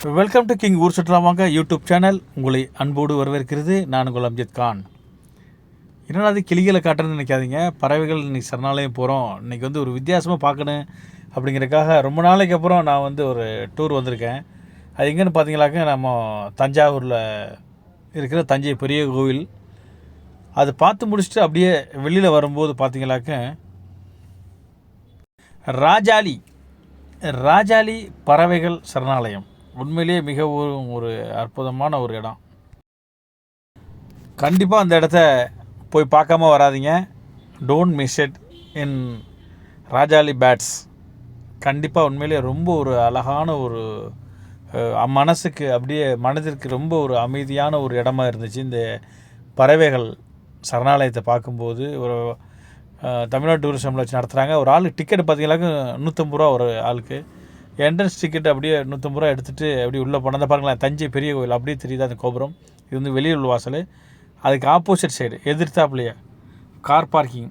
Welcome to king ஊர் சுற்றுலாவாங்க YouTube channel. உங்களை அன்போடு வரவேற்கிறது. நான் உங்கள் அம்ஜத் கான். என்னடா அது கிளிகளை காட்டுறதுன்னு நினைக்காதீங்க. பறவைகள் இன்றைக்கி சரணாலயம் போகிறோம். இன்றைக்கி ஒரு வித்தியாசமாக பார்க்கணும் அப்படிங்கிறதுக்காக ரொம்ப நாளைக்கு அப்புறம் நான் ஒரு டூர் வந்திருக்கேன். அது எங்கேன்னு பார்த்தீங்களாக்க நம்ம தஞ்சாவூரில் இருக்கிற தஞ்சை பெரிய கோவில். அது பார்த்து முடிச்சுட்டு அப்படியே வெளியில் வரும்போது பார்த்தீங்களாக்க ராஜாளி பறவைகள் சரணாலயம். உண்மையிலேயே மிகவும் ஒரு அற்புதமான ஒரு இடம். கண்டிப்பாக அந்த இடத்த போய் பார்க்காம வராதிங்க. Don't miss it in Rajali பேட்ஸ். கண்டிப்பாக உண்மையிலேயே ரொம்ப ஒரு அழகான ஒரு மனசுக்கு அப்படியே மனதிற்கு ரொம்ப ஒரு அமைதியான ஒரு இடமா இருந்துச்சு. இந்த பறவைகள் சரணாலயத்தை பார்க்கும்போது ஒரு தமிழ்நாடு டூரிசமில் வச்சு நடத்துகிறாங்க. ஒரு ஆளுக்கு டிக்கெட் பார்த்தீங்கன்னாக்க 150 ரூபா ஒரு ஆளுக்கு. என்ட்ரன்ஸ் டிக்கெட் அப்படியே 150 ரூபா எடுத்துகிட்டு அப்படியே உள்ளே போனால் பாருங்களேன், தஞ்சை பெரிய கோவில் அப்படியே தெரியுது அந்த கோபுரம். இது வெளியில் உள்ள வாசல். அதுக்கு ஆப்போசிட் சைடு எதிர்த்தாப்புலையே கார் பார்க்கிங்.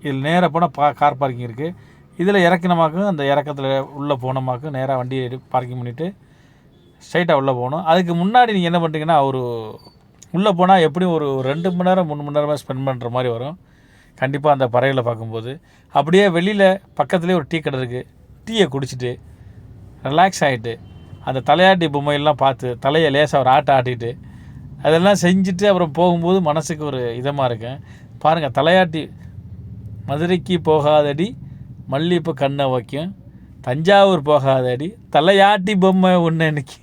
இதில் நேராக போனால் கார் பார்க்கிங் இருக்குது. இதில் இறக்கினமாக்கும் அந்த இறக்கத்தில் உள்ளே போனமாக்கும் நேராக வண்டி பார்க்கிங் பண்ணிவிட்டு ஸ்ட்ரைட்டாக உள்ளே போகணும். அதுக்கு முன்னாடி நீங்கள் என்ன பண்ணுறீங்கன்னா உள்ளே போனால் எப்படியும் ஒரு 2 மணி நேரம் 3 மணி நேரமாக ஸ்பெண்ட் பண்ணுற மாதிரி வரும். கண்டிப்பாக அந்த பறவைகளை பார்க்கும்போது அப்படியே வெளியில் பக்கத்துலேயே ஒரு டீ கடை இருக்குது. டீயை குடிச்சிட்டு ரிலாக்ஸ் ஆகிட்டு அந்த தலையாட்டி பொம்மையெல்லாம் பார்த்து தலையை லேசாக ஒரு ஆட்டிட்டு அதெல்லாம் செஞ்சுட்டு அப்புறம் போகும்போது மனசுக்கு ஒரு இதமாக இருக்கும். பாருங்கள், தலையாட்டி மதுரைக்கு போகாதடி மல்லிகைப்பூ கண்ணை வைக்கும், தஞ்சாவூர் போகாதடி தலையாட்டி பொம்மை ஒன்று இன்னைக்கு.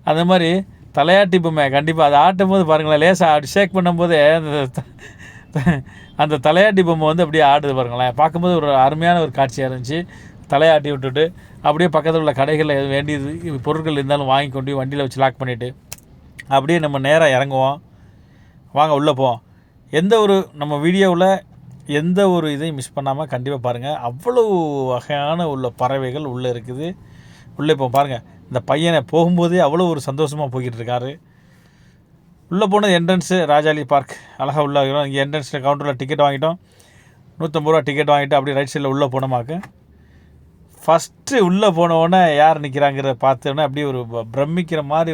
அந்த மாதிரி தலையாட்டி பொம்மை கண்டிப்பாக அதை ஆட்டும் போது பாருங்களேன், லேசாக ஷேக் பண்ணும்போதே அந்த தலையாட்டி பொம்மை அப்படியே ஆடுது பாருங்களேன். பார்க்கும்போது ஒரு அருமையான ஒரு காட்சியாக இருந்துச்சு. தலையாட்டி விட்டுட்டு அப்படியே பக்கத்தில் உள்ள கடைகளில் வேண்டியது பொருட்கள் இருந்தாலும் வாங்கி கொண்டு வண்டியில் வச்சு லாக் பண்ணிவிட்டு அப்படியே நம்ம நேராக இறங்குவோம். வாங்க உள்ளே போவோம். நம்ம வீடியோவில் எந்த ஒரு இதையும் மிஸ் பண்ணாமல் கண்டிப்பாக பாருங்கள். அவ்வளோ வகையான உள்ள பறவைகள் உள்ளே இருக்குது. உள்ளே இப்போ பாருங்கள், இந்த பையனை போகும்போதே அவ்வளோ ஒரு சந்தோஷமாக போய்கிட்டு இருக்காரு. உள்ளே போனது என்ட்ரன்ஸு ராஜாளி பார்க். அழகாக உள்ளே இருக்கிறோம். இங்கே என்ட்ரன்ஸில் கவுண்டரில் டிக்கெட் வாங்கிட்டோம். 150 ரூபா டிக்கெட் வாங்கிட்டு அப்படியே ரைட் சைடில் உள்ளே போனோமாக்கு ஃபஸ்ட்டு உள்ளே போனவுடனே யார் நிற்கிறாங்கிறத பார்த்தோன்னே அப்படியே ஒரு பிரமிக்கிற மாதிரி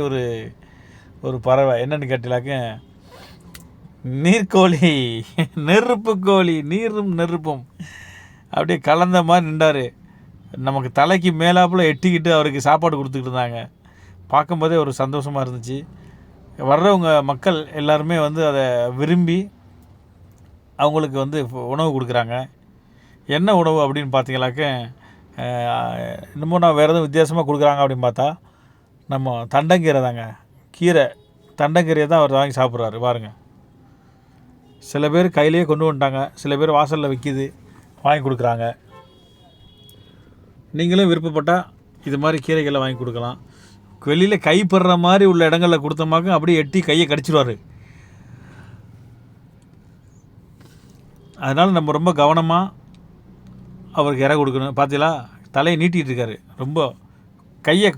ஒரு பறவை. என்னென்னு கேட்டீங்களாக்க நீர்க்கோழி, நெருப்பு கோழி, நீரும் நெருப்பும் அப்படியே கலந்த மாதிரி நின்றார். நமக்கு தலைக்கு மேலாப்பில் எட்டிக்கிட்டு அவருக்கு சாப்பாடு கொடுத்துக்கிட்டு இருந்தாங்க. பார்க்கும்போதே ஒரு சந்தோஷமாக இருந்துச்சு. வர்றவங்க மக்கள் எல்லாருமே அதை விரும்பி அவங்களுக்கு உணவு கொடுக்குறாங்க. என்ன உணவு அப்படின்னு பார்த்தீங்களாக்க இன்னமும் நான் வேறு எதுவும் வித்தியாசமாக கொடுக்குறாங்க அப்படின்னு பார்த்தா நம்ம தண்டங்கீரை தாங்க. தண்டங்கீரையை தான் அவர் வாங்கி சாப்பிட்றாரு பாருங்கள். சில பேர் கையிலேயே கொண்டு வந்துட்டாங்க, சில பேர் வாசலில் விற்கிது வாங்கி கொடுக்குறாங்க. நீங்களும் விருப்பப்பட்டால் இது மாதிரி கீரைகளை வாங்கி கொடுக்கலாம். வெளியில் கைப்படுற மாதிரி உள்ள இடங்களில் கொடுத்தமாக்க அப்படியே எட்டி கையை கடிச்சிடுவார். அதனால் நம்ம ரொம்ப கவனமாக அவருக்கு இற கொடுக்கணும். பார்த்தீங்களா, தலையை நீட்டிகிட்டு இருக்காரு. ரொம்ப கையை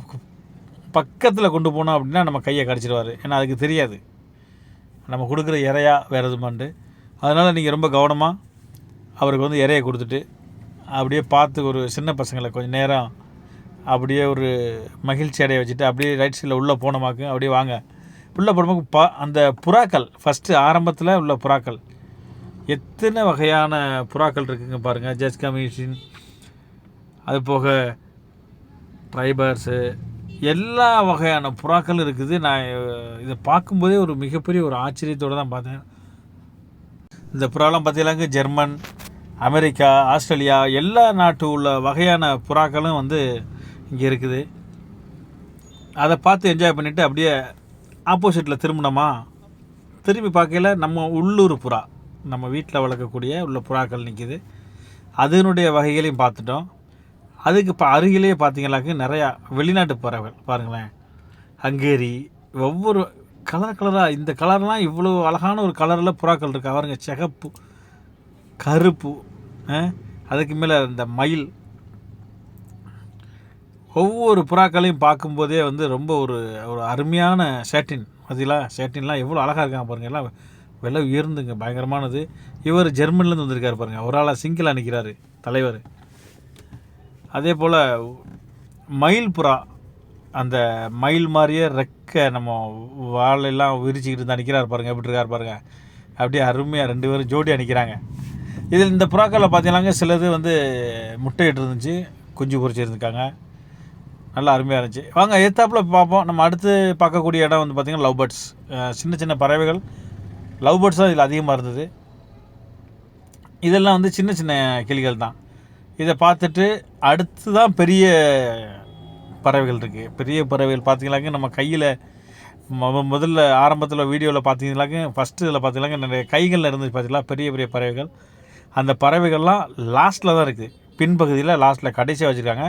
பக்கத்தில் கொண்டு போனோம் அப்படின்னா நம்ம கையை கடிச்சிடுவார். ஏன்னா அதுக்கு தெரியாது நம்ம கொடுக்குற இறையா வேறு எதுமாண்டு. அதனால் நீங்கள் ரொம்ப கவனமாக அவருக்கு இறையை கொடுத்துட்டு அப்படியே பார்த்து ஒரு சின்ன பசங்களை கொஞ்சம் நேரம் அப்படியே ஒரு மகிழ்ச்சி அடைய வச்சுட்டு அப்படியே ரைட் சைடில் உள்ளே போனமாக்கு அப்படியே வாங்க. உள்ளே போனமாக்கு அந்த புறாக்கள் ஃபஸ்ட்டு ஆரம்பத்தில் உள்ள புறாக்கள் எத்தனை வகையான புறாக்கள் இருக்குதுங்க பாருங்கள். ஜஸ்கமிஷின், அது போக ட்ரைபர்ஸு, எல்லா வகையான புறாக்களும் இருக்குது. நான் இதை பார்க்கும்போதே ஒரு மிகப்பெரிய ஒரு ஆச்சரியத்தோடு தான் பார்த்தேன். இந்த புறாலாம் பார்த்தீங்கன்னாங்க ஜெர்மன், அமெரிக்கா, ஆஸ்திரேலியா எல்லா நாட்டு உள்ள வகையான புறாக்களும் இங்கே இருக்குது. அதை பார்த்து என்ஜாய் பண்ணிவிட்டு அப்படியே ஆப்போசிட்டில் திரும்பி பார்க்கல நம்ம உள்ளூர் புறா, நம்ம வீட்டில் வளர்க்கக்கூடிய உள்ள புறாக்கள் நிற்கிது. அதனுடைய வகைகளையும் பார்த்துட்டோம். அதுக்கு இப்போ அருகிலேயே பார்த்தீங்கன்னாக்க நிறையா வெளிநாட்டு பறவைகள் பாருங்களேன். ஹங்கேரி, ஒவ்வொரு கலராக இந்த கலர்லாம் இவ்வளோ அழகான ஒரு கலரில் புறாக்கள் இருக்குது. அவருங்க சிகப்பு, கருப்பு, அதுக்கு மேலே இந்த மயில், ஒவ்வொரு புறாக்களையும் பார்க்கும்போதே ரொம்ப ஒரு அருமையான சேட்டின். பார்த்தீங்களா, சேட்டின்லாம் எவ்வளோ அழகாக இருக்காங்க பாருங்கள். எல்லாம் விலை உயர்ந்துங்க, பயங்கரமானது. இவர் ஜெர்மன்லேருந்து வந்திருக்கார் பாருங்கள். ஒரு ஆளாக சிங்கிளாக நிற்கிறாரு தலைவர். அதே போல் மயில் புறா அந்த மயில் மாதிரியே ரெக்க நம்ம வாழெல்லாம் விரிச்சிக்கிட்டு இருந்தால் நிற்கிறார் பாருங்கள், எப்படி இருக்கார் பாருங்கள். அப்படியே அருமையாக 2 பேரும் ஜோடியாக நிற்கிறாங்க. இதில் இந்த புறாக்களில் பார்த்தீங்கன்னாங்க சிலது வந்து முட்டையிட்டு இருந்துச்சு, குஞ்சு பொரிச்சிருந்துருக்காங்க, நல்லா அருமையாக இருந்துச்சு. வாங்க எத்தாப்பில் பார்ப்போம். நம்ம அடுத்து பார்க்கக்கூடிய இடம் வந்து பார்த்திங்கன்னா லவ் பேர்ட்ஸ். சின்ன சின்ன பறவைகள், லவ் பேர்ட்ஸ் தான் இதில் அதிகமாக இருந்தது. இதெல்லாம் வந்து சின்ன சின்ன கிளிகள் தான். இதை பார்த்துட்டு அடுத்து தான் பெரிய பறவைகள் இருக்குது. பெரிய பறவைகள் பார்த்திங்களாக்க நம்ம கையில் முதல்ல ஆரம்பத்தில் வீடியோவில் பார்த்தீங்கன்னாக்க ஃபஸ்ட்டு இதில் பார்த்தீங்கன்னாக்க நிறைய கைகளில் இருந்துச்சு பார்த்தீங்களா, பெரிய பெரிய பறவைகள். அந்த பறவைகள்லாம் லாஸ்ட்டில் தான் இருக்குது, பின்பகுதியில் லாஸ்ட்டில் கடைசியாக வச்சுருக்காங்க.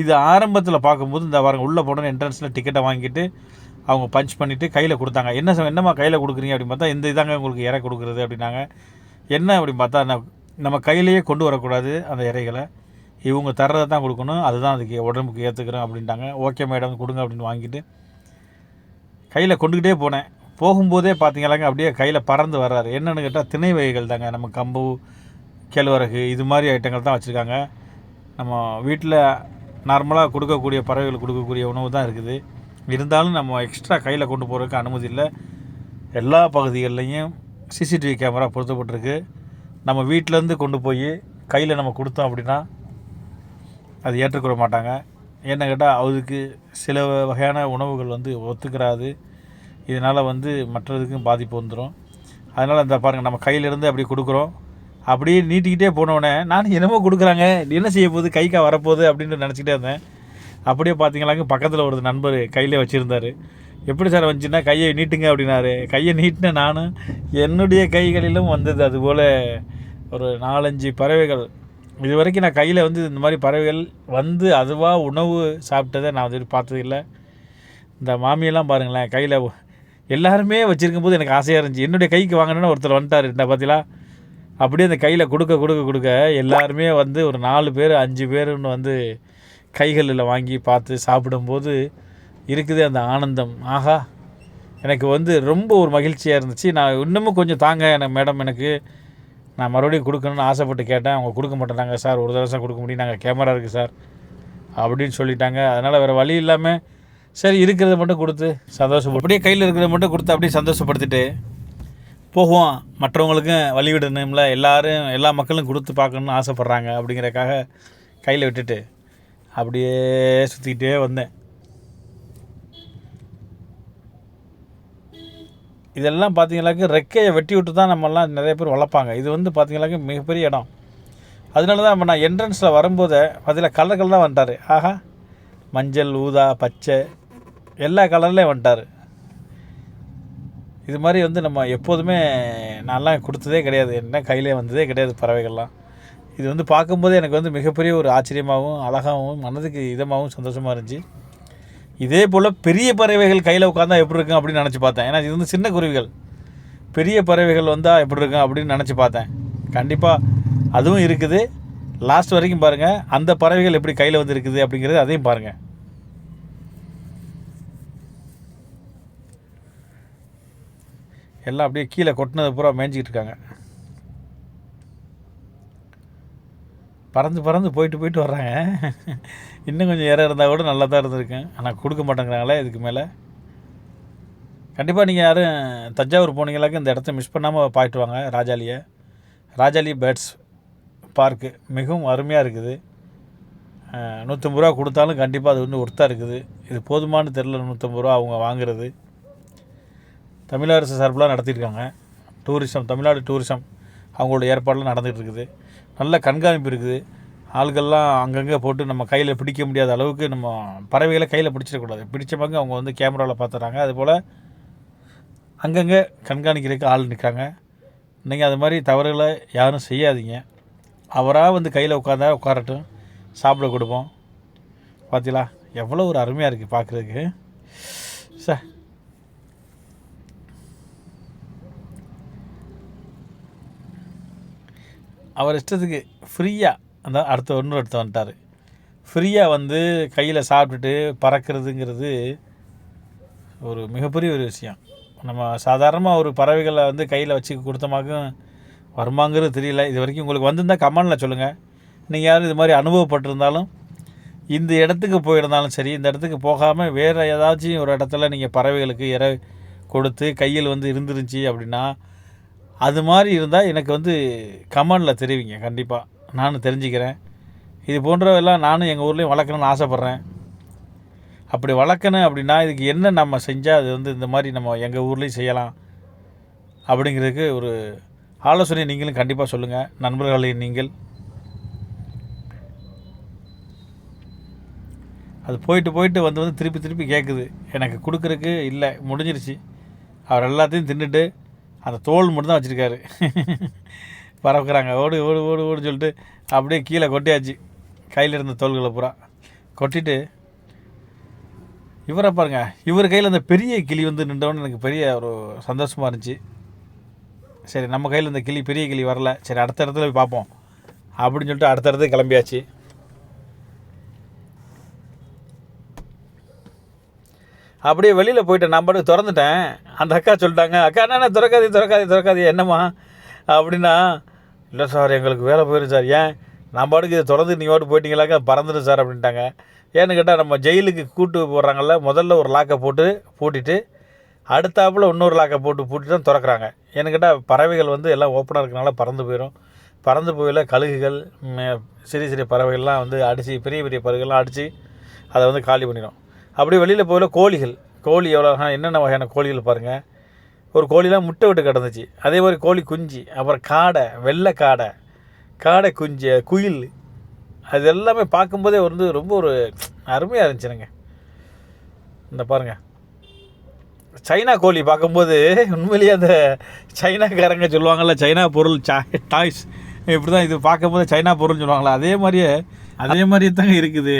இது ஆரம்பத்தில் பார்க்கும்போது இந்த வாரம் உள்ளே போன என்ட்ரன்ஸில் டிக்கெட்டை வாங்கிட்டு அவங்க பஞ்ச் பண்ணிவிட்டு கையில் கொடுத்தாங்க. என்னம்மா கையில் கொடுக்குறீங்க அப்படின்னு பார்த்தா, இந்த இதாங்க உங்களுக்கு இறை கொடுக்குறது அப்படின்னாங்க. என்ன அப்படின்னு பார்த்தா, நம்ம கையிலேயே கொண்டு வரக்கூடாது அந்த இறைகளை, இவங்க தர்றதை தான் கொடுக்கணும், அதுதான் அதுக்கு உடம்புக்கு ஏற்றுக்கிறோம் அப்படின்ட்டாங்க. ஓகே மேடம் கொடுங்க அப்படின்னு வாங்கிட்டு கையில் கொண்டுக்கிட்டே போனேன். போகும்போதே பார்த்தீங்களாங்க அப்படியே கையில் பறந்து வர்றாரு. என்னென்னு கேட்டால் திணை வகைகள் தாங்க. நம்ம கம்பு, கேழ்வரகு இது மாதிரி ஐட்டங்கள் தான் வச்சுருக்காங்க. நம்ம வீட்டில் நார்மலாக கொடுக்கக்கூடிய பறவைகள் கொடுக்கக்கூடிய உணவு தான் இருக்குது. இருந்தாலும் நம்ம எக்ஸ்ட்ரா கையில் கொண்டு போகிறதுக்கு அனுமதி இல்லை. எல்லா பகுதிகள்லையும் சிசிடிவி கேமரா பொருத்தப்பட்டிருக்கு. நம்ம வீட்டிலேருந்து கொண்டு போய் கையில் நம்ம கொடுத்தோம் அப்படின்னா அது ஏற்றுக்கொள்ள மாட்டாங்க. என்ன கேட்டால் அதுக்கு சில வகையான உணவுகள் வந்து ஒத்துக்கிறாது. இதனால் வந்து மற்றதுக்கும் பாதிப்பு வந்துடும். அதனால் இந்த பாருங்கள், நம்ம கையிலேருந்து அப்படி கொடுக்குறோம், அப்படியே நீட்டிக்கிட்டே போனோடனே நான் என்னமோ கொடுக்குறாங்க, என்ன செய்ய போகுது, கைக்கா வரப்போகுது அப்படின்னு நினச்சிக்கிட்டே இருந்தேன். அப்படியே பார்த்தீங்களாங்க பக்கத்தில் ஒரு நண்பர் கையிலே வச்சுருந்தார். எப்படி சார் வந்துச்சுன்னா கையை நீட்டுங்க அப்படின்னாரு. கையை நீட்டினேன் நானும், என்னுடைய கைகளிலும் வந்தது. அதுபோல் ஒரு 4-5 பறவைகள். இது வரைக்கும் நான் கையில் வந்து இந்த மாதிரி பறவைகள் வந்து அதுவாக உணவு சாப்பிட்டதை நான் வந்து பார்த்ததில்லை. இந்த மாமியெல்லாம் பாருங்களேன், கையில் எல்லாருமே வச்சுருக்கும்போது எனக்கு ஆசையாக இருந்துச்சு. என்னுடைய கைக்கு வாங்கினேன்னு ஒருத்தர் வந்துட்டார். இந்த பார்த்தீங்களா, அப்படியே அந்த கையில் கொடுக்க எல்லாருமே வந்து ஒரு 4 பேர் 5 பேருன்னு வந்து கைகளில் வாங்கி பார்த்து சாப்பிடும்போது இருக்குது அந்த ஆனந்தம். ஆஹா, எனக்கு வந்து ரொம்ப ஒரு மகிழ்ச்சியாக இருந்துச்சு. நான் இன்னமும் கொஞ்சம் தாங்க எனக்கு மேடம், எனக்கு நான் மறுபடியும் கொடுக்கணும்னு ஆசைப்பட்டு கேட்டேன். அவங்க கொடுக்க மாட்டேனாங்க. சார் ஒரு தடவை கொடுக்க முடியும், நாங்கள் கேமரா இருக்குது சார் அப்படின்னு சொல்லிட்டாங்க. அதனால் வேறு வழி இல்லாமல் சரி இருக்கிறத மட்டும் கொடுத்து சந்தோஷம், அப்படியே கையில் இருக்கிறத மட்டும் கொடுத்து அப்படியே சந்தோஷப்படுத்திட்டு போகுவோம். மற்றவங்களுக்கும் வழி விடணும்ல, எல்லா மக்களும் கொடுத்து பார்க்கணுன்னு ஆசைப்பட்றாங்க அப்படிங்கிறக்காக கையில் விட்டுட்டு அப்படியே சுற்றிக்கிட்டே வந்தேன். இதெல்லாம் பார்த்தீங்கன்னாக்க ரெக்கையை வெட்டி விட்டு தான் நம்மலாம் நிறைய பேர் வளர்ப்பாங்க. இது வந்து பார்த்தீங்கன்னாக்க மிகப்பெரிய இடம். அதனால தான் நான் என்ட்ரன்ஸில் வரும்போதே அதில் கலர்கள் தான் வந்துட்டார். ஆஹா, மஞ்சள், ஊதா, பச்சை எல்லா கலர்லேயும் வந்துட்டார். இது மாதிரி வந்து நம்ம எப்போதுமே நான்லாம் கொடுத்ததே கிடையாது, என்ன கையிலே வந்ததே கிடையாது பறவைகள்லாம். இது வந்து பார்க்கும்போதே எனக்கு வந்து மிகப்பெரிய ஒரு ஆச்சரியமாகவும் அழகாகவும் மனதுக்கு இதமாகவும் சந்தோஷமாக இருந்துச்சு. இதே போல் பெரிய பறவைகள் கையில் உட்காந்தா எப்படி இருக்கும் அப்படின்னு நினச்சி பார்த்தேன். ஏன்னா இது வந்து சின்ன குருவிகள், பெரிய பறவைகள் வந்தால் எப்படி இருக்கும் அப்படின்னு நினச்சி பார்த்தேன். கண்டிப்பாக அதுவும் இருக்குது. லாஸ்ட் வரைக்கும் பாருங்கள், அந்த பறவைகள் எப்படி கையில் வந்து இருக்குது அப்படிங்கிறது அதையும் பாருங்கள். எல்லாம் அப்படியே கீழே கொட்டினது பூரா மேய்ஞ்சிக்கிட்டு இருக்காங்க. பறந்து போயிட்டு வர்றாங்க. இன்னும் கொஞ்சம் இறை இருந்தால் கூட நல்லா தான் இருந்திருக்கேன். ஆனால் கொடுக்க மாட்டேங்கிறாங்களே இதுக்கு மேலே. கண்டிப்பாக நீங்கள் யாரும் தஞ்சாவூர் போனீங்களாக்க இந்த இடத்த மிஸ் பண்ணாமல் பாயிட்டு வாங்க. ராஜாலி பேர்ட்ஸ் பார்க்கு மிகவும் அருமையாக இருக்குது. 150 ரூபா கொடுத்தாலும் கண்டிப்பாக அது வந்து ஒர்த்தாக இருக்குது. இது போதுமானு தெரில, 150 ரூபா அவங்க வாங்குறது. தமிழக அரசு சார்பெலாம் நடத்தியிருக்காங்க. தமிழ்நாடு டூரிசம் அவங்களோட ஏற்பாடெலாம் நடந்துகிட்டு இருக்குது. நல்ல கண்காணிப்பு இருக்குது. ஆள்கள்லாம் அங்கங்கே போட்டு நம்ம கையில் பிடிக்க முடியாத அளவுக்கு நம்ம பறவைகளை கையில் பிடிச்சிடக்கூடாது. பிடிச்ச பங்கு அவங்க வந்து கேமராவில் பார்த்துறாங்க. அதுபோல் அங்கங்கே கண்காணிக்கிறதுக்கு ஆள் நிற்காங்க. நீங்கள் அது மாதிரி தவறுகளை யாரும் செய்யாதீங்க. அவராக வந்து கையில் உட்காரட்டும், சாப்பிட கொடுப்போம். பார்த்தீங்களா எவ்வளோ ஒரு அருமையாக இருக்குது பார்க்குறதுக்கு. சார் அவர் இஷ்டத்துக்கு ஃப்ரீயாக அந்த அடுத்த வந்துட்டார். ஃப்ரீயாக வந்து கையில் சாப்பிட்டுட்டு பறக்கிறதுங்கிறது ஒரு மிகப்பெரிய ஒரு விஷயம். நம்ம சாதாரணமாக ஒரு பறவைகளை வந்து கையில் வச்சு கொடுத்தமாக்கும் வருமாங்கிறது தெரியல. இது வரைக்கும் உங்களுக்கு வந்திருந்தால் கமெண்டில் சொல்லுங்கள். நீங்கள் யாரும் இது மாதிரி அனுபவப்பட்டிருந்தாலும் இந்த இடத்துக்கு போயிருந்தாலும் சரி, இந்த இடத்துக்கு போகாமல் வேறு ஏதாச்சும் ஒரு இடத்துல நீங்கள் பறவைகளுக்கு கொடுத்து கையில் வந்து இருந்துருந்துச்சு அப்படின்னா, அது மாதிரி இருந்தால் எனக்கு வந்து கமெண்டில் தெரிவிங்க. கண்டிப்பாக நானும் தெரிஞ்சுக்கிறேன். இது போன்றவெல்லாம் நானும் எங்கள் ஊர்லேயும் வளர்க்கணும்னு ஆசைப்பட்றேன். அப்படி வளர்க்கணும் அப்படின்னா இதுக்கு என்ன நம்ம செஞ்சால் அது வந்து இந்த மாதிரி நம்ம எங்கள் ஊர்லேயும் செய்யலாம் அப்படிங்கிறதுக்கு ஒரு ஆலோசனை நீங்களும் கண்டிப்பாக சொல்லுங்கள் நண்பர்களே. நீங்கள் அது போயிட்டு வந்து திருப்பி கேட்குது, எனக்கு கொடுக்குறக்கு இல்லை, முடிஞ்சிருச்சு. அவர் எல்லாத்தையும் தின்னுட்டு அந்த தோல் மட்டும் தான் வச்சுருக்காரு. பறக்குறாங்க, ஓடு ஓடு ஓடு ஓடுன்னு சொல்லிட்டு அப்படியே கீழே கொட்டியாச்சு. கையில் இருந்த தோள்களை பூரா கொட்டிட்டு இவரை பாருங்க, இவர் கையில் அந்த பெரிய கிளி வந்து நின்றவொன்னு எனக்கு பெரிய ஒரு சந்தோஷமாக இருந்துச்சு. சரி, நம்ம கையில் இந்த பெரிய கிளி வரல, சரி அடுத்த இடத்துல போய் பார்ப்போம் அப்படின்னு சொல்லிட்டு அடுத்த இடத்துக்கு கிளம்பியாச்சு. அப்படியே வெளியில் போயிட்டு நான் பாட்டுக்கு திறந்துட்டேன். அந்த அக்கா சொல்லிட்டாங்க, அக்கா என்ன திறக்காதே என்னம்மா அப்படின்னா, இல்லை சார் எங்களுக்கு வேலை போயிடும் சார். ஏன்? நான் பாட்டுக்கு இதை திறந்து நீங்கள் பாட்டு போயிட்டீங்களாக்கா பறந்துடும் சார் அப்படின்ட்டாங்க. ஏன்னு கேட்டால் நம்ம ஜெயிலுக்கு கூட்டு போடுறாங்கல்ல, முதல்ல ஒரு லாக்கை போட்டு பூட்டிட்டு அடுத்தாப்பில் இன்னொரு லாக்கை போட்டு தான் திறக்கிறாங்க. ஏன்னு கேட்டால் பறவைகள் வந்து எல்லாம் ஓப்பனாக இருக்கிறனால பறந்து போயிடும். பறந்து போயில கழுகுகள் சிறிய பறவைகள்லாம் வந்து அடித்து பெரிய பறவைகள்லாம் அடித்து அதை வந்து காலி பண்ணிடும். அப்படியே வெளியில் போயில கோழி எவ்வளோ என்னென்ன வகையான கோழிகள் பாருங்கள். ஒரு கோழிலாம் முட்டை விட்டு கிடந்துச்சு. அதே மாதிரி கோழி குஞ்சு, அப்புறம் காடை, வெள்ளை காடை குஞ்சு, குயில், அது எல்லாமே பார்க்கும்போதே வந்து ரொம்ப ஒரு அருமையாக இருந்துச்சுனுங்க. இந்த பாருங்கள், சைனா கோழி பார்க்கும்போது உண்மையிலேயே அந்த சைனாக்காரங்க சொல்லுவாங்கள்ல, சைனா பொருள் டாய்ஸ், இப்படி தான் இது பார்க்கும்போது சைனா பொருள்னு சொல்லுவாங்களா, அதே மாதிரியே தாங்க இருக்குது.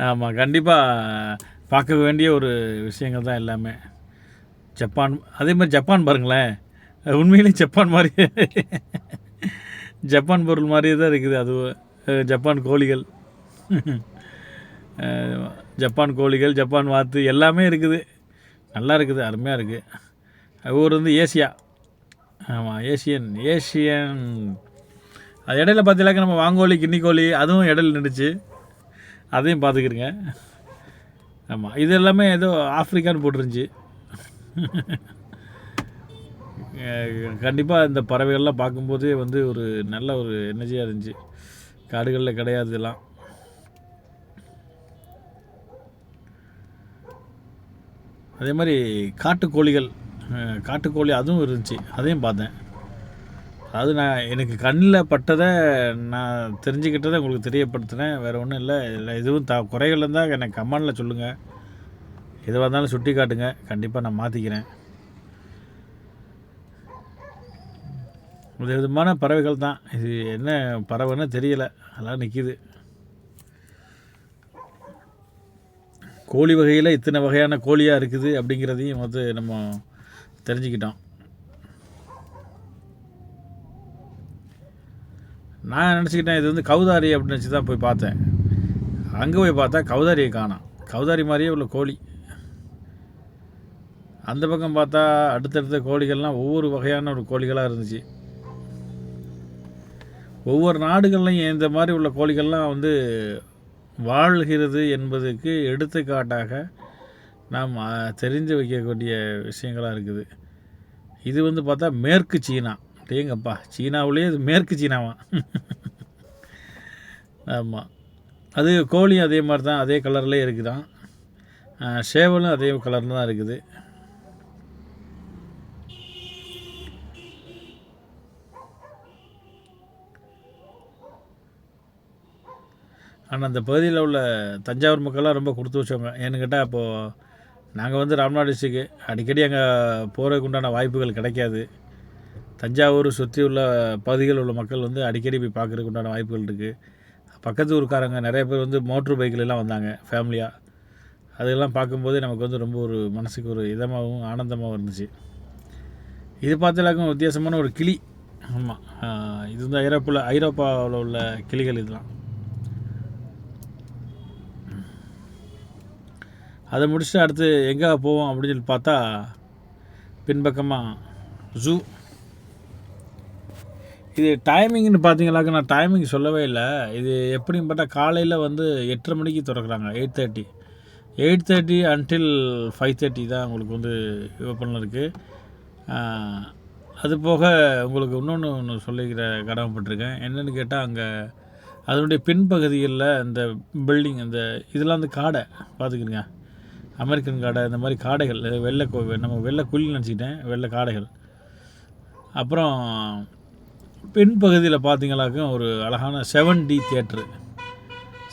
ஆமாம், கண்டிப்பாக பார்க்க வேண்டிய ஒரு விஷயங்கள் தான் எல்லாமே. அதே மாதிரி ஜப்பான் பாருங்களேன், உண்மையிலேயே ஜப்பான் பொருள் மாதிரியே தான் இருக்குது. அது ஜப்பான் கோழிகள், ஜப்பான் வாத்து எல்லாமே இருக்குது. நல்லா இருக்குது, அருமையாக இருக்குது. ஊர் வந்து ஏசியா. ஆமாம், ஏசியன். அது இடையில பார்த்தீங்கன்னாக்க நம்ம வாங்கோழி, கிண்ணிக்கோழி அதுவும் இடையில நின்றுச்சு, அதையும் பார்த்துக்கிருங்க. ஆமாம், இது எல்லாமே ஏதோ ஆஃப்ரிக்கான்னு போட்டுருந்துச்சு. கண்டிப்பாக இந்த பறவைகள்லாம் பார்க்கும்போதே வந்து ஒரு நல்ல ஒரு எனர்ஜியாக இருந்துச்சு. காடுகளில் கிடையாது இதெல்லாம். அதே மாதிரி காட்டுக்கோழி அதுவும் இருந்துச்சு, அதையும் பார்த்தேன். அதாவது எனக்கு கண்ணில் பட்டதை நான் தெரிஞ்சுக்கிட்டதை உங்களுக்கு தெரியப்படுத்தினேன், வேறு ஒன்றும் இல்லை. இதில் எதுவும் குறைகள் இருந்தால் எனக்கு கமெண்டில் சொல்லுங்கள். எதுவாக இருந்தாலும் சுட்டி காட்டுங்க, கண்டிப்பாக நான் மாற்றிக்கிறேன். விதமான பறவைகள் தான். இது என்ன பறவைன்னு தெரியலை, அதெல்லாம் நிற்கிது. கோழி வகையில் இத்தனை வகையான கோழியாக இருக்குது அப்படிங்கிறதையும் வந்து நம்ம தெரிஞ்சுக்கிட்டோம். நான் நினச்சிக்கிட்டேன் இது வந்து கௌதாரி அப்படின்னு நினச்சி தான் போய் பார்த்தேன். அங்கே போய் பார்த்தா கௌதாரியை காணோம். கௌதாரி மாதிரியே உள்ள கோழி. அந்த பக்கம் பார்த்தா அடுத்தடுத்த கோழிகள்லாம் ஒவ்வொரு வகையான ஒரு கோழிகளாக இருந்துச்சு. ஒவ்வொரு நாடுகள்லையும் இந்த மாதிரி உள்ள கோழிகள்லாம் வந்து வாழ்கிறது என்பதுக்கு எடுத்துக்காட்டாக நாம் தெரிந்து வைக்கக்கூடிய விஷயங்களாக இருக்குது. இது வந்து பார்த்தா மேற்கு சீனா. டேங்கப்பா, சீனாவிலேயே இது மேற்கு சீனாவா? ஆமாம், அது கோழியும் அதே மாதிரி தான், அதே கலர்லேயே இருக்குதான். சேவலும் அதே கலரில் தான் இருக்குது. ஆனால் அந்த பகுதியில் உள்ள தஞ்சாவூர் மக்கள்லாம் ரொம்ப கொடுத்து வச்சவங்க. ஏன்னு கேட்டால் இப்போது நாங்கள் வந்து ராமநாடு டிஸ்ட்ரிக்கு அடிக்கடி அங்கே போகிறதுக்கு உண்டான வாய்ப்புகள் கிடைக்காது. தஞ்சாவூர் சுற்றி உள்ள பகுதிகளில் உள்ள மக்கள் வந்து அடிக்கடி போய் பார்க்குறதுக்கு உண்டான வாய்ப்புகள் இருக்குது. பக்கத்து ஊருக்காரங்க நிறைய பேர் வந்து மோட்ரு பைக்கிலலாம் வந்தாங்க ஃபேமிலியாக. அதெல்லாம் பார்க்கும்போதே நமக்கு வந்து ரொம்ப ஒரு மனசுக்கு ஒரு இதமாகவும் ஆனந்தமாகவும் இருந்துச்சு. இது பார்த்தாலும் வித்தியாசமான ஒரு கிளி. ஆமாம், இது வந்து ஐரோப்பாவில் உள்ள கிளிகள் இதெல்லாம். அதை முடிச்சுட்டு அடுத்து எங்கே போவோம் அப்படின்னு சொல்லி பார்த்தா பின்பக்கமாக ஜூ. இது டைமிங்னு பார்த்தீங்கன்னாக்கா நான் டைமிங் சொல்லவே இல்லை. இது எப்படின்னு பார்த்தா காலையில் வந்து 8:30 மணிக்கு திறக்கிறாங்க. 8:30 அன்டில் 5:30 தான் உங்களுக்கு வந்து ஓப்பனில் இருக்குது. அது போக உங்களுக்கு ஒன்று சொல்லிக்கிற கடமைப்பட்டிருக்கேன். என்னென்னு கேட்டால் அங்கே அதனுடைய பின்பகுதிகளில் இந்த பில்டிங் இந்த இதெல்லாம் வந்து காடை பார்த்துக்கிடுங்க. அமெரிக்கன் காடை, இந்த மாதிரி காடைகள், நம்ம வெள்ளை குயில் நினச்சிக்கிட்டேன், வெள்ளை காடைகள். அப்புறம் பின்பகுதியில் பார்த்தீங்கன்னாக்கும் ஒரு அழகான 7D தியேட்ரு.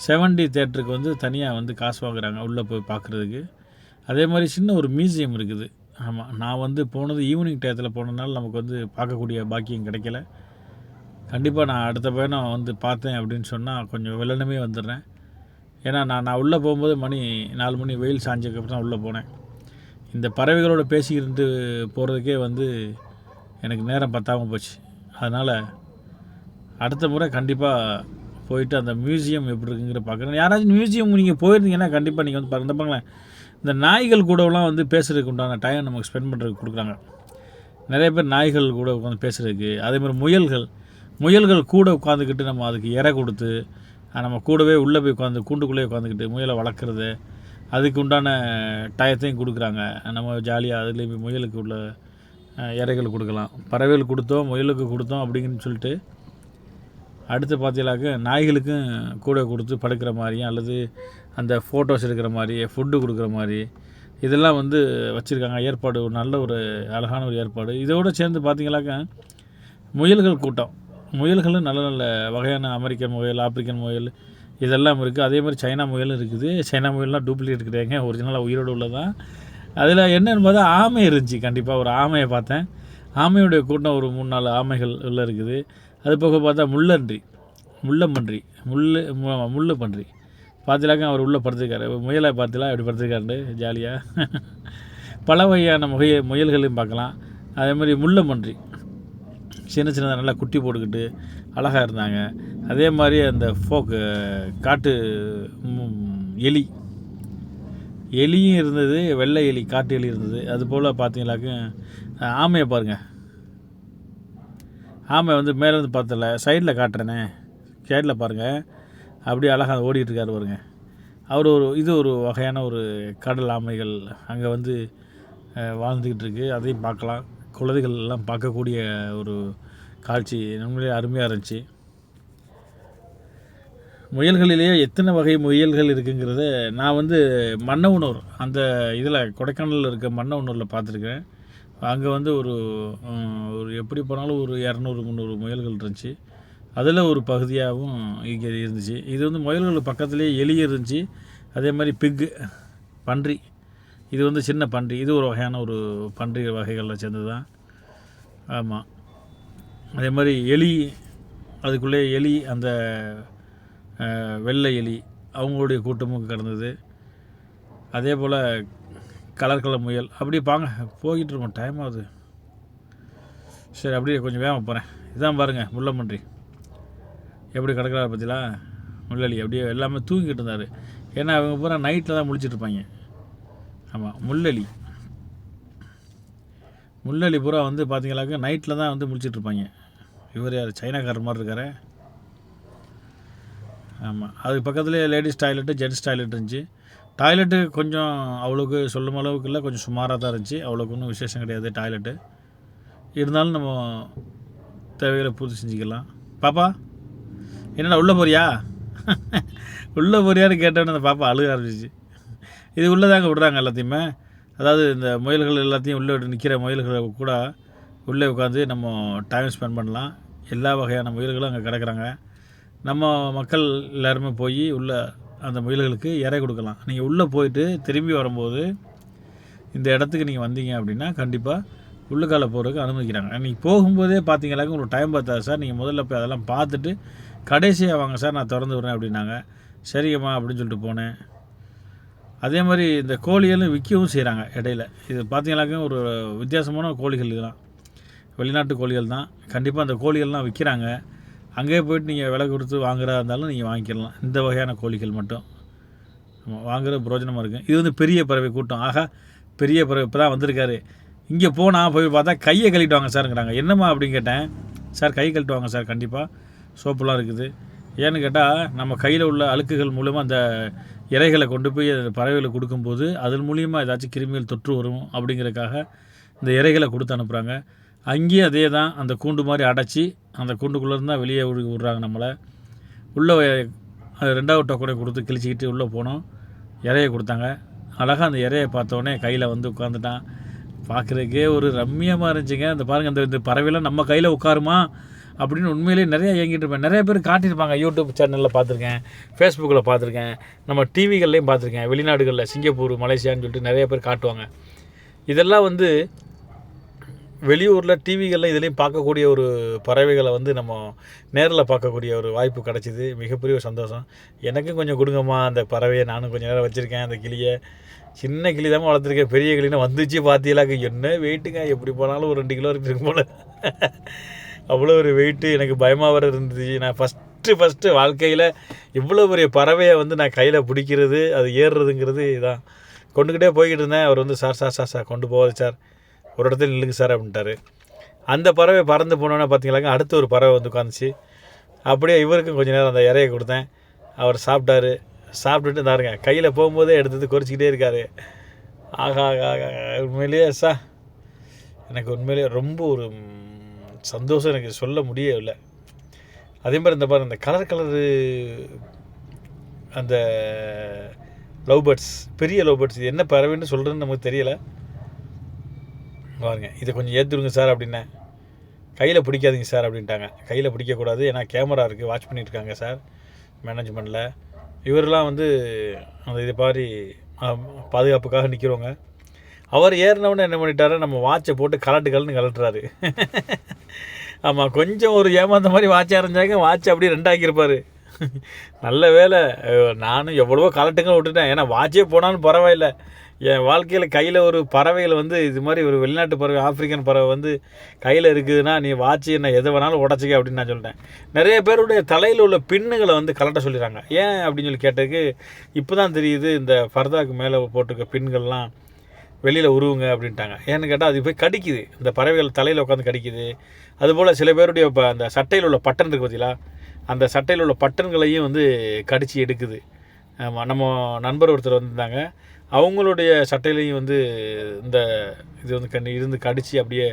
7D தியேட்டருக்கு வந்து தனியாக வந்து காசு வாங்குறாங்க உள்ளே போய் பார்க்குறதுக்கு. அதே மாதிரி சின்ன ஒரு மியூசியம் இருக்குது. ஆமாம், நான் வந்து போனது ஈவினிங் டயத்தில் போனதுனால நமக்கு வந்து பார்க்கக்கூடிய பாக்கியம் கிடைக்கல. கண்டிப்பாக நான் அடுத்த பயணம் வந்து பார்த்தேன் அப்படின்னு சொன்னால் கொஞ்சம் வெள்ளனமே வந்துடுறேன். ஏன்னா நான் உள்ளே போகும்போது மணி 4 மணி வெயில் சாஞ்சதுக்கப்புறம் தான் உள்ளே போனேன். இந்த பறவைகளோடு பேசிக்கிட்டு போகிறதுக்கே வந்து எனக்கு நேரம் பத்தாமல் போச்சு. அதனால் அடுத்த முறை கண்டிப்பாக போயிட்டு அந்த மியூசியம் எப்படி இருக்குங்கிற பார்க்குறேன். யாராச்சும் மியூசியம் நீங்கள் போயிருந்தீங்கன்னா கண்டிப்பாக நீங்கள் வந்து பாருங்களேன், இந்த நாய்கள் கூடலாம் வந்து பேசுகிறதுக்கு உண்டான டைம் நமக்கு ஸ்பெண்ட் பண்ணுறதுக்கு கொடுக்குறாங்க. நிறைய பேர் நாய்கள் கூட உட்காந்து பேசுகிறதுக்கு. அதேமாதிரி முயல்கள் கூட உட்காந்துக்கிட்டு நம்ம அதுக்கு இறை கொடுத்து நம்ம கூடவே உள்ளே போய் கூண்டுக்குள்ளேயே உட்காந்துக்கிட்டு முயலை வளர்க்குறது, அதுக்கு உண்டான டயத்தையும் கொடுக்குறாங்க. நம்ம ஜாலியாக அதுலேயும் முயலுக்கு உள்ள இறைகள் கொடுக்கலாம். பறவைகள் கொடுத்தோம், முயலுக்கு கொடுத்தோம் அப்படின்னு சொல்லிட்டு அடுத்து பார்த்தீங்கன்னாக்க நாய்களுக்கும் கூட கொடுத்து படுக்கிற மாதிரியும் அல்லது அந்த ஃபோட்டோஸ் எடுக்கிற மாதிரி ஃபுட்டு கொடுக்குற மாதிரி இதெல்லாம் வந்து வச்சுருக்காங்க. ஏற்பாடு ஒரு நல்ல ஒரு அழகான ஒரு ஏற்பாடு. இதோடு சேர்ந்து பார்த்தீங்கன்னாக்க முயல்கள் கூட்டம், முயல்களும் நல்ல நல்ல வகையான அமெரிக்கன் முயல், ஆப்பிரிக்கன் முயல் இதெல்லாம் இருக்குது. அதே மாதிரி சைனா முயலும் இருக்குது. சைனா முயல்லாம் டூப்ளிகேட் கிடையாதுங்க, ஒரிஜினலாக உயிரோடு உள்ளதான். அதில் என்னென்னு பார்த்தா ஆமை இருந்துச்சு. கண்டிப்பாக ஒரு ஆமையை பார்த்தேன். ஆமையுடைய கூட்டம் ஒரு 3-4 ஆமைகள் உள்ளே இருக்குது. அது போக பார்த்தா முள்ளம்பன்றி பார்த்திலாக்க அவர் உள்ளே படுத்துருக்காரு. முயலை பார்த்துலாம் எப்படி படுத்துருக்காரு ஜாலியாக. பல வகையான முயல்களையும் பார்க்கலாம். அதே மாதிரி முள்ளம்பன்றி சின்னதாக நல்லா குட்டி போட்டுக்கிட்டு அழகாக இருந்தாங்க. அதே மாதிரி அந்த காட்டு எலியும் இருந்தது, வெள்ளை எலி, காட்டு எலி இருந்தது. அதுபோல் பார்த்தீங்கன்னாக்க ஆமையை பாருங்கள். ஆமை வந்து மேலேருந்து பார்த்தல, சைடில் காட்டுறேனே, சைடில் பாருங்கள், அப்படியே அழகாக ஓடிட்டுருக்காரு பாருங்க. அவர் ஒரு வகையான ஒரு கடல் ஆமைகள் அங்கே வந்து வாழ்ந்துக்கிட்டு இருக்குது. அதையும் பார்க்கலாம். குழந்தைகள் எல்லாம் பார்க்கக்கூடிய ஒரு காட்சி நம்மளே அருமையாக இருந்துச்சு. முயல்களிலேயே எத்தனை வகை முயல்கள் இருக்குங்கிறத நான் வந்து மன்னவனூர் அந்த இதில் கொடைக்கானலில் இருக்க மன்னவனூரில் பார்த்துருக்கேன். அங்கே வந்து ஒரு எப்படி போனாலும் ஒரு 200-300 முயல்கள் இருந்துச்சு. அதில் ஒரு பகுதியாகவும் இங்கே இருந்துச்சு. இது வந்து முயல்கள் பக்கத்துலேயே எலி இருந்துச்சு. அதே மாதிரி பன்றி, இது வந்து சின்ன பன்றி, இது ஒரு வகையான ஒரு பன்றி வகைகளில் சேர்ந்தது தான். ஆமாம், அதே மாதிரி எலி, அதுக்குள்ளே எலி, அந்த வெள்ளை எலி அவங்களுடைய கூட்டமும் கிடந்தது. அதே போல் கலர் முயல். அப்படியே போய்கிட்டு இருக்கோம், டைம் ஆகுது. சரி, அப்படியே கொஞ்சம் வேகமாக போகிறேன். இதான் பாருங்கள் முள்ளம்பன்றி எப்படி கிடக்கிறாரு பார்த்தீங்களா. முள்ளலி அப்படியே எல்லாமே தூங்கிட்டு இருந்தார். ஏன்னா அவங்க பூரா நைட்டில் தான் முழிச்சிட்ருப்பாங்க. ஆமாம், முள்ளலி பூரா வந்து பார்த்தீங்களாக்க நைட்டில் தான் வந்து முழிச்சிட்ருப்பாங்க. இவர் யார், சைனாக்காரர் மாதிரி இருக்கார். ஆமாம், அதுக்கு பக்கத்துலேயே லேடிஸ் டாய்லெட்டு, ஜென்ட்ஸ் டாய்லெட் இருந்துச்சு. டாய்லெட்டு கொஞ்சம் அவ்வளோக்கு சொல்லும் அளவுக்கு இல்லை, கொஞ்சம் சுமாராக தான் இருந்துச்சு. அவ்வளோக்கு ஒன்றும் விசேஷம் கிடையாது டாய்லெட்டு. இருந்தாலும் நம்ம தேவைகளை பூர்த்தி செஞ்சுக்கலாம். பாப்பா என்னடா உள்ளே போறியா உள்ளே போறியான்னு கேட்டோன்னு அந்த பாப்பா அழுக ஆரம்பிச்சிச்சு. இது உள்ளே தாங்க விடுறாங்க எல்லாத்தையுமே. அதாவது இந்த முயல்கள் எல்லாத்தையும் உள்ளே விட்டு நிற்கிற முயல்களை கூட உள்ளே உட்காந்து நம்ம டைம் ஸ்பெண்ட் பண்ணலாம். எல்லா வகையான முயல்களும் அங்கே கிடக்குறாங்க. நம்ம மக்கள் எல்லாருமே போய் உள்ளே அந்த முயல்களுக்கு இறை கொடுக்கலாம். நீங்கள் உள்ளே போயிட்டு திரும்பி வரும்போது இந்த இடத்துக்கு நீங்கள் வந்தீங்க அப்படின்னா கண்டிப்பாக உள்ளுக்கால போகிறதுக்கு அனுமதிக்கிறாங்க. நீங்கள் போகும்போதே பார்த்தீங்கன்னாக்க உங்களுக்கு டைம் பார்த்தாது சார், நீங்கள் முதல்ல போய் அதெல்லாம் பார்த்துட்டு கடைசியாக வாங்க சார், நான் திறந்து விட்றேன் அப்படின்னாங்க. சரிங்கம்மா அப்படின்னு சொல்லிட்டு போனேன். அதே மாதிரி இந்த கோழிகளும் விற்கவும் செய்கிறாங்க இடையில. இது பார்த்தீங்கன்னாக்க ஒரு வித்தியாசமான கோழிகள், இதெல்லாம் வெளிநாட்டு கோழிகள் தான். கண்டிப்பாக அந்த கோழிகள்லாம் விற்கிறாங்க. அங்கேயே போய்ட்டு நீங்கள் விலை கொடுத்து வாங்குறதா இருந்தாலும் நீங்கள் வாங்கிக்கலாம். இந்த வகையான கோழிகள் மட்டும் வாங்குகிற பிரோஜனமாக இருக்குது. இது வந்து பெரிய பறவை கூட்டம். ஆகா, பெரிய பறவை இப்போ தான் வந்திருக்காரு. இங்கே போய் பார்த்தா கையை கழுவிட்டு வாங்க சாருங்கிறாங்க. என்னம்மா அப்படின்னு கேட்டேன். சார் கை கழட்டுவாங்க சார், கண்டிப்பாக சோப்புலாம் இருக்குது. ஏன்னு கேட்டால் நம்ம கையில் உள்ள அழுக்குகள் மூலமாக அந்த இறைகளை கொண்டு போய் அந்த பறவைகளுக்கு கொடுக்கும்போது அதன் மூலியமாக ஏதாச்சும் கிருமிகள் தொற்று வரும் அப்படிங்கிறதுக்காக இந்த இறைகளை கொடுத்து அனுப்புகிறாங்க. அங்கேயும் அதே தான், அந்த கூண்டு மாதிரி அடைச்சி அந்த கூண்டுக்குள்ளேருந்து தான் வெளியே விடுறாங்க நம்மளை. உள்ளே 2வது டோக்கனை கொடுத்து கிழிச்சிக்கிட்டு உள்ளே போனோம். இறையை கொடுத்தாங்க. அழகாக அந்த இறையை பார்த்தோன்னே கையில் வந்து உட்காந்துட்டான். பார்க்குறதுக்கே ஒரு ரம்மியமாக இருந்துச்சுங்க. அந்த பாருங்கள், இந்த பறவைலாம் நம்ம கையில் உட்காருமா அப்படின்னு உண்மையிலேயே நிறையா இயங்கிட்டு இருப்பேன். நிறைய பேர் காட்டியிருப்பாங்க, யூடியூப் சேனலில் பார்த்துருக்கேன், ஃபேஸ்புக்கில் பார்த்துருக்கேன், நம்ம டிவிகள்லேயும் பார்த்துருக்கேன். வெளிநாடுகளில் சிங்கப்பூர், மலேசியான்னு சொல்லிட்டு நிறைய பேர் காட்டுவாங்க. இதெல்லாம் வந்து வெளியூரில் டிவிகளில் இதுலேயும் பார்க்கக்கூடிய ஒரு பறவைகளை வந்து நம்ம நேரில் பார்க்கக்கூடிய ஒரு வாய்ப்பு கிடச்சிது. மிகப்பெரிய ஒரு சந்தோஷம். எனக்கும் கொஞ்சம் கொடுங்கம்மா அந்த பறவையை. நானும் கொஞ்சம் நேரம் வச்சுருக்கேன் அந்த கிளியை. சின்ன கிளி தான் வளர்த்துருக்கேன். பெரிய கிளினா வந்துச்சு பார்த்தீங்களாக்க, என்ன வெயிட்டுங்க, எப்படி போனாலும் ஒரு 2 கிலோ இருக்கும் போல். அவ்வளோ ஒரு வெயிட்டு. எனக்கு பயமாக வர இருந்துச்சு. நான் ஃபஸ்ட்டு வாழ்க்கையில் இவ்வளோ பெரிய பறவையை வந்து நான் கையில் பிடிக்கிறது, அது ஏறுறதுங்கிறது இதான். கொண்டுக்கிட்டே போய்கிட்டு இருந்தேன். அவர் வந்து சார் கொண்டு போகாது சார், ஒரு இடத்துல நில்லுங்க சார் அப்படின்ட்டார். அந்த பறவை பறந்து போனோன்னே பார்த்தீங்களாங்க, அடுத்த ஒரு பறவை வந்து உட்காந்துச்சு. அப்படியே இவருக்கும் கொஞ்சம் நேரம் அந்த இறையை கொடுத்தேன். அவர் சாப்பிட்டாரு. சாப்பிட்டுட்டு தாருங்க கையில் போகும்போதே எடுத்து குறிச்சிக்கிட்டே இருக்கார். ஆகா உண்மையிலேயே எனக்கு உண்மையிலேயே ரொம்ப ஒரு சந்தோஷம், எனக்கு சொல்ல முடியவில்லை. அதே மாதிரி இந்த பாருங்கள், இந்த கலரு அந்த லவ் பேர்ட்ஸ், பெரிய லவ் பேர்ட்ஸ், இது என்ன பறவைன்னு சொல்கிறதுன்னு நமக்கு தெரியலை. பாருங்க, இதை கொஞ்சம் ஏற்றுடுங்க சார் அப்படின்னேன். கையில் பிடிக்காதீங்க சார் அப்படின்ட்டாங்க. கையில் பிடிக்கக்கூடாது, ஏன்னா கேமரா இருக்குது, வாட்ச் பண்ணியிருக்காங்க சார் மேனேஜ்மெண்ட்டில். இவரெலாம் வந்து அந்த இது மாதிரி பாதுகாப்புக்காக நிற்கிறவங்க. அவர் ஏறினவுடனே என்ன பண்ணிட்டாரு, நம்ம வாட்சை போட்டு கலட்டுறாரு. ஆமாம், கொஞ்சம் ஒரு ஏமாந்த மாதிரி வாட்சாக இருந்தாங்க, வாட்சை அப்படியே 2 ஆக்கியிருப்பார். நல்ல வேலை, நானும் எவ்வளவோ கலட்டுங்க விட்டுட்டேன். ஏன்னா வாட்சே போனாலும் பரவாயில்லை, என் வாழ்க்கையில் கையில் ஒரு பறவைகள் வந்து இது மாதிரி ஒரு வெளிநாட்டு பறவை, ஆப்பிரிக்கன் பறவை வந்து கையில் இருக்குதுன்னா நீ வாட்சி என்ன எதை வேணாலும் உடச்சிக்க அப்படின்னு நான் சொல்லிட்டேன். நிறைய பேருடைய தலையில் உள்ள பின்னுகளை வந்து கலட்ட சொல்லிடுறாங்க. ஏன் அப்படின்னு சொல்லி கேட்டதுக்கு இப்போ தான் தெரியுது, இந்த ஃபர்தாக்கு மேலே போட்டிருக்க பின்கள்லாம் வெளியில் உருவுங்க அப்படின்ட்டாங்க. ஏன்னு கேட்டால் அது போய் கடிக்குது, இந்த பறவைகள் தலையில் உட்காந்து கடிக்குது. அதுபோல் சில பேருடைய இப்போ அந்த சட்டையில் உள்ள பட்டன் இருக்குது பார்த்தீங்களா, அந்த சட்டையில் உள்ள பட்டன்களையும் வந்து கடித்து எடுக்குது. ஆமாம், நம்ம நண்பர் ஒருத்தர் வந்திருந்தாங்க, அவங்களுடைய சட்டையிலையும் வந்து இந்த இது வந்து இருந்து கடித்து அப்படியே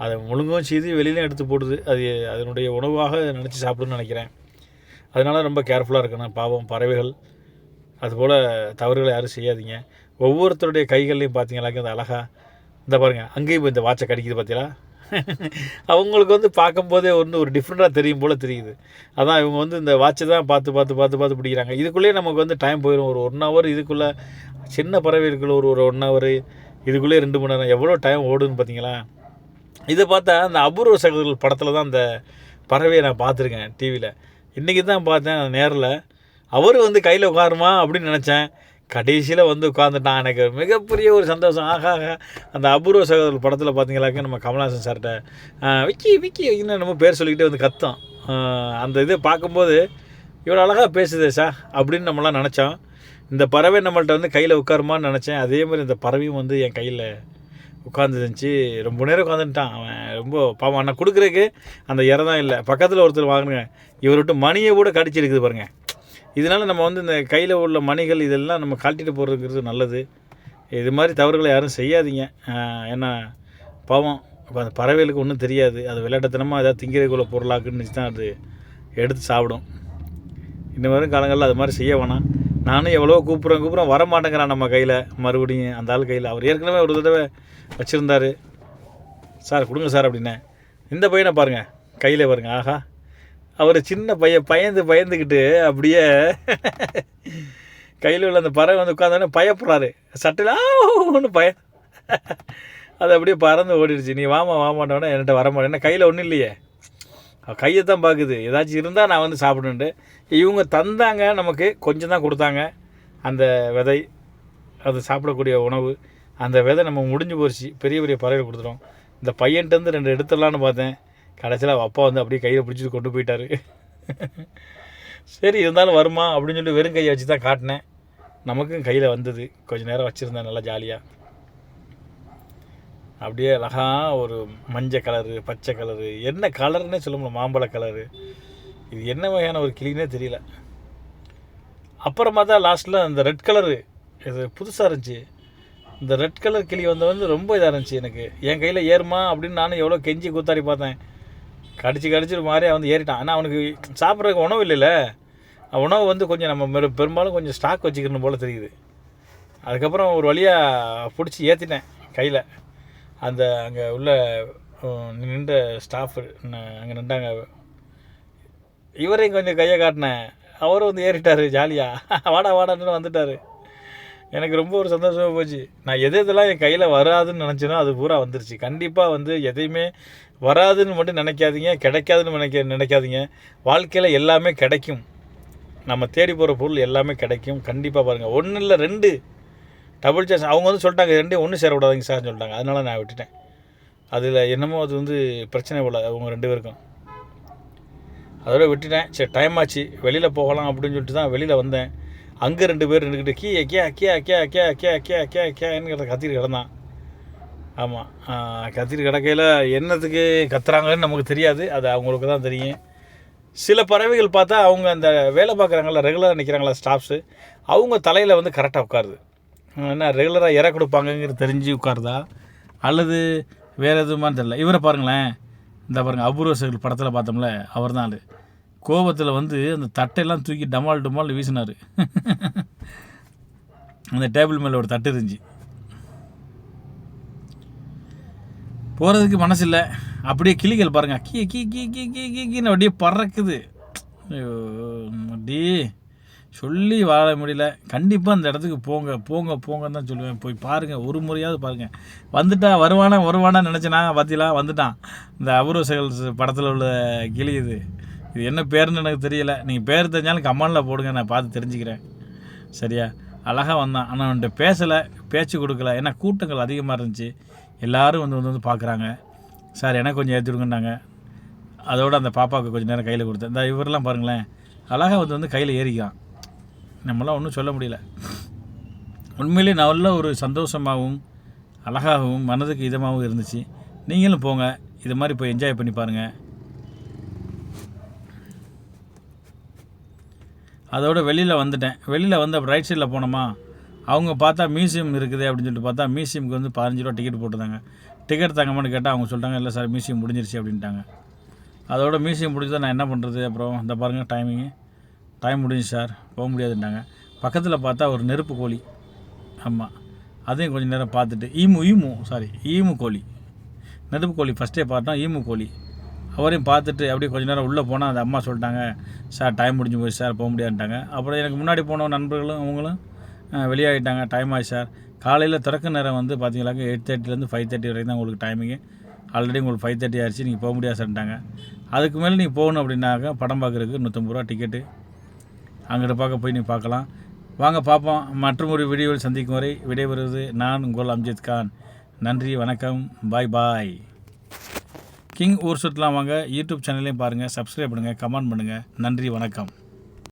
அதை முழுங்கவும் செய்து வெளியிலையும் எடுத்து போடுது. அது அதனுடைய உணவாக நினச்சி சாப்பிடுன்னு நினைக்கிறேன். அதனால் ரொம்ப கேர்ஃபுல்லாக இருக்கணும். பாவம் பறவைகள், அதுபோல் தவறுகளை யாரும் செய்யாதீங்க. ஒவ்வொருத்தருடைய கைகள்லையும் பார்த்தீங்கன்னாக்க அந்த அழகாக இந்த பாருங்கள், அங்கேயும் இந்த வாட்சை கடிக்குது பார்த்தீங்களா. அவங்களுக்கு வந்து பார்க்கும்போதே வந்து ஒரு டிஃப்ரெண்ட்டாக தெரியும் போல் தெரியுது. அதான் இவங்க வந்து இந்த வாட்சை தான் பார்த்து பிடிக்கிறாங்க. இதுக்குள்ளேயே நமக்கு வந்து டைம் போயிடும். ஒரு 1 ஹவர் இதுக்குள்ளே, சின்ன பறவைகளுக்குள்ள ஒரு 1 ஹவர், இதுக்குள்ளேயே 2 மணி நேரம், எவ்வளோ டைம் ஓடுன்னு பார்த்தீங்களா. இதை பார்த்தா அந்த அபூர்வ சகோதரர்கள் படத்தில் தான் அந்த பறவையை நான் பார்த்துருக்கேன் டிவியில். இன்றைக்கி தான் பார்த்தேன் நேரில். அவர் வந்து கையில் உட்காருமா அப்படின்னு நினச்சேன். கடைசியில் வந்து உட்காந்துட்டான். எனக்கு மிகப்பெரிய ஒரு சந்தோஷம். அந்த அபூர்வ சகோதரர்கள் படத்தில் பார்த்தீங்களாக்க நம்ம கமல்ஹாசன் சார்கிட்ட விக்கி இன்னும் நம்ம பேர் சொல்லிக்கிட்டே வந்து கத்தோம். அந்த இதை பார்க்கும்போது இவ்வளோ அழகாக பேசுதே சார் அப்படின்னு நம்மளாம் நினச்சோம். இந்த பறவை நம்மள்ட்ட வந்து கையில் உட்காருமான்னு நினச்சேன். அதே மாதிரி இந்த பறவையும் வந்து என் கையில் உட்காந்துருந்துச்சு. ரொம்ப நேரம் உட்காந்துட்டான் அவன். ரொம்ப பாவம், நான் கொடுக்குறதுக்கு அந்த இறை தான் இல்லை. பக்கத்தில் ஒருத்தர் வாங்கினேன், இவர் விட்டு மணியை கூட கடிச்சிருக்குது பாருங்கள். இதனால் நம்ம வந்து இந்த கையில் உள்ள மணிகள் இதெல்லாம் நம்ம கழட்டிட்டு போகிறதுங்கிறது நல்லது. இது மாதிரி தவறுகளை யாரும் செய்யாதீங்க. ஏன்னா பாவம், இப்போ அந்த பறவைகளுக்கு ஒன்றும் தெரியாது. அது விளையாட்டுத்தனமாக ஏதாவது திங்கிறதுக்குள்ள பொருளாக்குன்னு தான் அது எடுத்து சாப்பிடும். இன்னும் வரும் காலங்களில் அது மாதிரி செய்ய வேணாம். நானும் எவ்வளோ கூப்பிட்றேன் வர மாட்டேங்கிறான் நம்ம கையில். மறுபடியும் அந்த ஆள் கையில், அவர் ஏற்கனவே ஒரு தடவை வச்சுருந்தார். சார் கொடுங்க சார் அப்படின்னேன். இந்த பையனை பாருங்கள், கையில் பாருங்கள். அவர் சின்ன பயந்துக்கிட்டு அப்படியே கையில் உள்ள அந்த பறவை வந்து உட்காந்தோடனே பயப்படுறாரு. சட்டையில் ஒன்று அது அப்படியே பறந்து ஓடிடுச்சு. நீ வாமாட்டோன்னா என்கிட்ட வரமாட்டேன். கையில் ஒன்றும் இல்லையே, கையை தான் பார்க்குது. ஏதாச்சும் இருந்தால் நான் வந்து சாப்பிடுன்ட்டு. இவங்க தந்தாங்க, நமக்கு கொஞ்சம் தான் கொடுத்தாங்க. அந்த விதை, அது சாப்பிடக்கூடிய உணவு, அந்த விதை நம்ம முடிஞ்சு போச்சு. பெரிய பெரிய பறவை கொடுத்துட்டோம். இந்த பையன்ட்டேருந்து 2 எடுத்துடலான்னு பார்த்தேன். கடைசியில் அப்பா வந்து அப்படியே கையில் பிடிச்சிட்டு கொண்டு போயிட்டார். சரி இருந்தாலும் வருமா அப்படின்னு சொல்லி வெறும் கையை வச்சு தான் காட்டினேன். நமக்கும் கையில் வந்தது. கொஞ்சம் நேரம் வச்சுருந்தேன் நல்லா ஜாலியாக. அப்படியே அழகாக ஒரு மஞ்சள் கலரு, பச்சை கலரு, என்ன கலருன்னே சொல்ல முடியல, மாம்பழ கலரு. இது என்ன வகையான ஒரு கிளினே தெரியல. அப்புறமா தான் லாஸ்ட்டில் அந்த ரெட் கலரு, இது புதுசாக இருந்துச்சு. இந்த ரெட் கலர் கிளி வந்து ரொம்ப இதாக இருந்துச்சு எனக்கு. என் கையில் ஏறுமா அப்படின்னு நானும் எவ்வளோ கெஞ்சி கூத்தாடி பார்த்தேன். கடிச்சு மாதிரியாக வந்து ஏறிட்டான். ஆனால் அவனுக்கு சாப்பிட்றதுக்கு உணவு இல்லைல்ல. உணவு வந்து கொஞ்சம் நம்ம பெரும்பாலும் கொஞ்சம் ஸ்டாக் வச்சுக்கணும் போல் தெரியுது. அதுக்கப்புறம் ஒரு வழியாக பிடிச்சி ஏற்றிட்டேன் கையில். அந்த அங்கே உள்ள நின்ற ஸ்டாஃபு அங்கே நின்றாங்க, இவரையும் கொஞ்சம் கையை காட்டினேன். அவரும் வந்து ஏறிட்டார் ஜாலியாக, வாடான்னு வந்துட்டார். எனக்கு ரொம்ப ஒரு சந்தோஷமாக போச்சு. நான் எதெல்லாம் என் கையில் வராதுன்னு நினச்சேனோ அது பூரா வந்துருச்சு. கண்டிப்பாக வந்து எதையுமே வராதுன்னு மட்டும் நினைக்காதீங்க, கிடைக்காதுன்னு நினைக்காதீங்க. வாழ்க்கையில் எல்லாமே கிடைக்கும். நம்ம தேடி போகிற பொருள் எல்லாமே கிடைக்கும். கண்டிப்பாக பாருங்கள், 1 இல்லை 2 டபுள் சான்ஸ். அவங்க வந்து சொல்லிட்டாங்க 2 ஒன்று சேரக்கூடாதுங்க சார்னு சொல்லிட்டாங்க. அதனால் நான் விட்டுட்டேன். அதில் என்னமோ அது வந்து பிரச்சனை போல அவங்க 2 பேருக்கும். அதோட விட்டுட்டேன். சரி டைம் ஆச்சு, வெளியில் போகலாம் அப்படின்னு சொல்லிட்டு தான் வெளியில் வந்தேன். அங்கே 2 பேர் இருந்துக்கிட்டு கேன்னு கத்திட்டு கிடந்தான். ஆமாம், கத்திட்டு கிடக்கையில் என்னத்துக்கு கத்துறாங்கன்னு நமக்கு தெரியாது, அது அவங்களுக்கு தான் தெரியும். சில பறவைகள் பார்த்தா அவங்க அந்த வேலை பார்க்குறாங்களா, ரெகுலராக நிற்கிறாங்களா ஸ்டாஃப்ஸு, அவங்க தலையில் வந்து கரெக்டாக உட்காருது. என்ன ரெகுலராக இற கொடுப்பாங்கங்கிறது தெரிஞ்சு உட்காருதா அல்லது வேறு எதுவுமான்னு தெரியல. இவரை பாருங்களேன், இந்த பாருங்கள் அபூர்வ சகோதரர்கள் படத்தில் பார்த்தோம்ல, அவர் தான் ஆள். கோபத்தில் வந்து அந்த தட்டையெல்லாம் தூக்கி டமால் வீசினார். அந்த டேபிள் மேலே ஒரு தட்டு இருந்துச்சு. போகிறதுக்கு மனசு இல்லை. அப்படியே கிளிகள் பாருங்கள், கீன்னு அப்படியே பறக்குது. அப்படியே சொல்லி வாழ முடியல. கண்டிப்பாக அந்த இடத்துக்கு போங்கன்னு தான் சொல்லுவேன். போய் பாருங்கள், ஒரு முறையாவது பாருங்கள். வருவானா நினச்சேனா, பார்த்தீங்களா வந்துட்டான். இந்த அபூர்வ சகோதரர்கள் படத்தில் உள்ள கிளி இது என்ன பேருன்னு எனக்கு தெரியலை. நீங்கள் பேர் தெரிஞ்சாலும் கமெண்டில் போடுங்க, நான் பார்த்து தெரிஞ்சுக்கிறேன். சரியா, அழகாக வந்தான். ஆனால் அவன்கிட்ட பேச்சு கொடுக்கல. ஏன்னா கூட்டங்கள் அதிகமாக இருந்துச்சு. எல்லோரும் வந்து பார்க்குறாங்க. சார் எனக்கு கொஞ்சம் ஏற்றி விடுங்கன்னாங்க. அதோடு அந்த பாப்பாவுக்கு கொஞ்சம் நேரம் கையில் கொடுத்தேன். இந்த இவரெல்லாம் பாருங்களேன், அழகாக வந்து கையில் ஏறிக்கான். நம்மளாம் ஒன்றும் சொல்ல முடியல. உண்மையிலே நல்ல ஒரு சந்தோஷமாகவும் அழகாகவும் மனதுக்கு இதமாகவும் இருந்துச்சு. நீங்களும் போங்க, இது மாதிரி போய் என்ஜாய் பண்ணி பாருங்கள். அதோடு வெளியில் வந்துட்டேன். வெளியில் வந்து அப்போ ரைட் சைடில் போனோமா, அவங்க பார்த்தா மியூசியம் இருக்குது அப்படின்னு சொல்லிட்டு பார்த்தா மியூசியமுக்கு வந்து 15 ரூபா டிக்கெட் போட்டுருந்தாங்க. டிக்கெட் தாங்கம்மான்னு கேட்டால் அவங்க சொல்லிட்டாங்க, இல்லை சார் மியூசியம் முடிஞ்சிருச்சு அப்படின்ட்டாங்க. அதோட மியூசியம் முடிஞ்சதான் நான் என்ன பண்ணுறது, அப்புறம் இந்த பாருங்கள் டைம் முடிஞ்சு சார், போக முடியாதுட்டாங்க. பக்கத்தில் பார்த்தா ஒரு நெருப்பு கோழி. ஆமாம், அதையும் கொஞ்சம் நேரம் பார்த்துட்டு ஈமு கோழி, நெருப்பு கோழி ஃபஸ்ட்டே பார்த்தோம், ஈமு கோழி அவரையும் பார்த்துட்டு அப்படியே கொஞ்சம் நேரம் உள்ளே போனால் அந்த அம்மா சொல்லிட்டாங்க, சார் டைம் முடிஞ்சு போய் சார், போக முடியாதுட்டாங்க. அப்புறம் எனக்கு முன்னாடி போன நண்பர்களும் அவங்களும் வெளியாகிட்டாங்க, டைம் ஆச்சு சார். காலையில் திறக்க நேரம் வந்து பார்த்தீங்களாக்க 8:30 5:30 வரைக்கும் தான் உங்களுக்கு டைமிங்கு. ஆல்ரெடி உங்களுக்கு 5:30 ஆயிடுச்சு, நீங்கள் போக முடியாது சார்ட்டாங்க. அதுக்கு மேலே நீங்கள் போகணும் அப்படின்னாக்க படம் பார்க்குறதுக்கு 150 ரூபா டிக்கெட்டு. அங்கிட்ட பார்க்க போய் நீங்கள் பார்க்கலாம். வாங்க பார்ப்போம். மற்றும் ஒரு வீடியோவில் சந்திக்கும் வரை விடைபெறுவது நான் உங்கள் அம்ஜத் கான். நன்றி, வணக்கம், பாய். கிங் ஊர் சுற்றலாம் வாங்க. யூடியூப் சேனல்லையும் பாருங்கள், சப்ஸ்கிரைப் பண்ணுங்கள், கமெண்ட் பண்ணுங்கள். நன்றி, வணக்கம்.